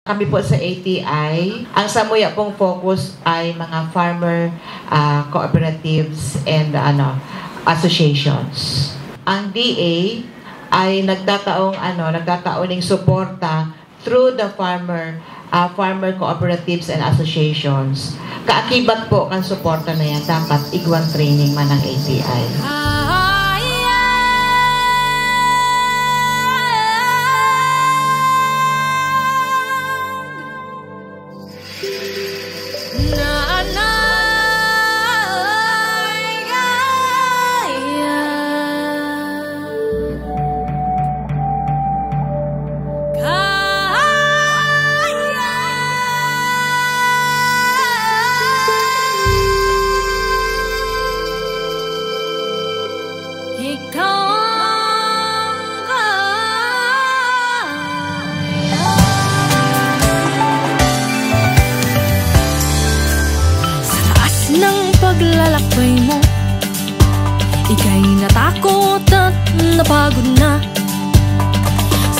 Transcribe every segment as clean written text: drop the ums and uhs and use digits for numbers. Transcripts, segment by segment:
Kami po sa ATI, ang Samuya pong focus ay mga farmer cooperatives and associations. Ang DA ay nagtataoning suporta through the farmer cooperatives and associations. Kaakibat po kan suporta na yan, dapat igwang training man ng ATI. Paglalakbay mo, ika'y natakot at napagod na.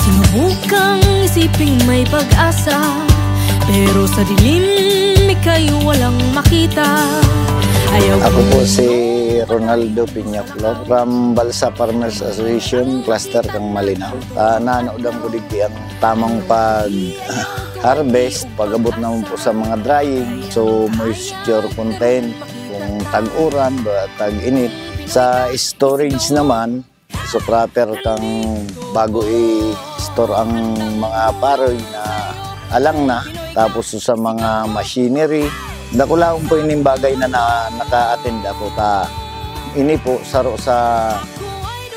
Sinubukang isiping may pag-asa, pero sa dilim ika'y walang makita. Ako po si Ronaldo Piñaflor from Balsa Farmers Association, Cluster Kang Malinaw. Nanoodang ko digdi ang tamang pag-harvest, pag-abot naman po sa mga drying, so moisture content, kung tag-uran, tag-init. Sa storage naman, so proper kang bago i-store ang mga paroy na alang na, tapos sa mga machinery. Dakulaon po ining bagay na naka-attend ako ini po saro sa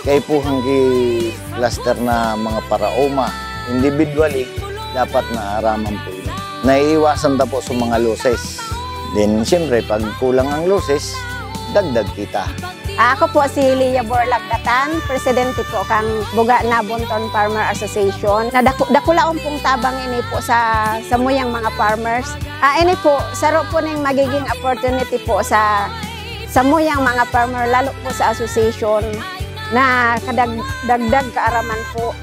kay po hanggi cluster na mga paraoma. Individually, dapat na araman po yun. Naiiwasan na po sa mga losses. Then, siyempre, pag kulang ang losses, dagdag kita. Ako po si Lia Borlagkatan, presidente po kang Buga na Bunton Farmer Association. Dakulaon pong tabang ini po sa muyang mga farmers. Ini po, saro po ng magiging opportunity po sa muyang mga farmer, lalo po sa association, na kadagdag kaaraman po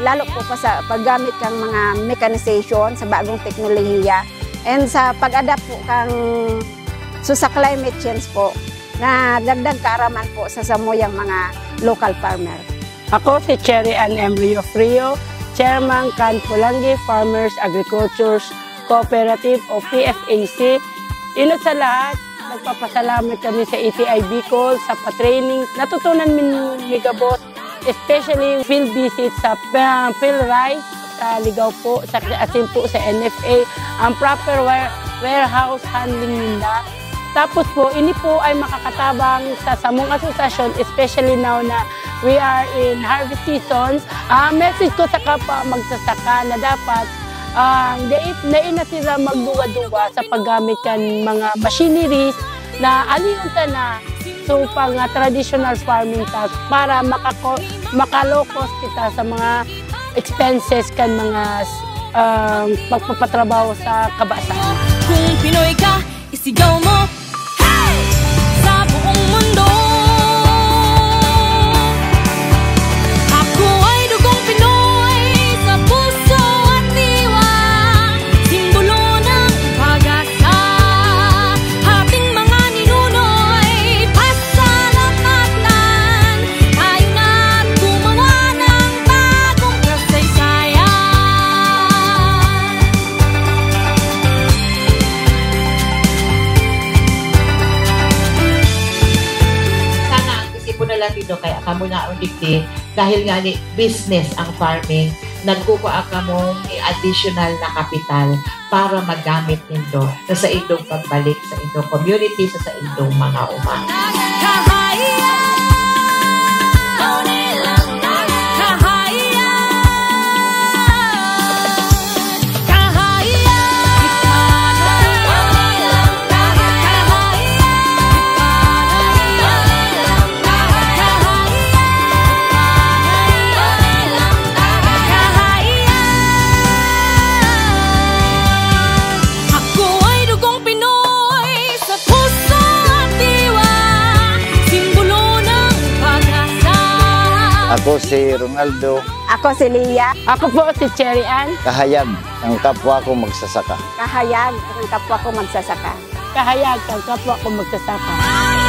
lalo po pa sa paggamit ng mga mechanization sa bagong teknolohiya. And sa pag-adapt po sa climate change po, na dagdag kaaraman po sa samuyang mga local farmer. Ako si Cherry Ann Emilio Frio, Chairman Can Pulangi Farmers Agriculture Cooperative o PFAC. Inot sa lahat, nagpapasalamat kami sa ATI Bicol sa pa-training. Natutunan ni Gabos, especially field visit sa field rice, sa Ligaw po, sa asin po sa NFA, ang proper warehouse handling nila. Tapos po, ini po ay makakatabang sa samong asosasyon, especially now na we are in harvest seasons. Message ko sa kapwa magsasaka na dapat naina sila magduwa-duwa sa paggamit kan mga machineries na aliunta na so pang traditional farming task para makalokos kita sa mga expenses kan mga pagpapatrabaho sa kabasaan. Kung Pinoy ka, isigaw mo, hey! Sa buong mundo. Ako ay dugong Pinoy sa puso at diwa, simbolo ng pag-asa. Ating mga ninuno'y pasalamatan, tayo na't gumawa ng bagong kasaysayan. Nila dito kaya kamo na undikti dahil nga ni business ang farming, nagkukuha ka mo ni additional na kapital para magamit nito sa itong pagbalik sa itong community, sa itong mga uman. Ako si Ronaldo, Ako si Lia, Ako po si Cherry Ann, kahayag ang kapwa ko magsasaka. kahayag ng kapwa ko magsasaka. kahayag ang kapwa ko magsasaka.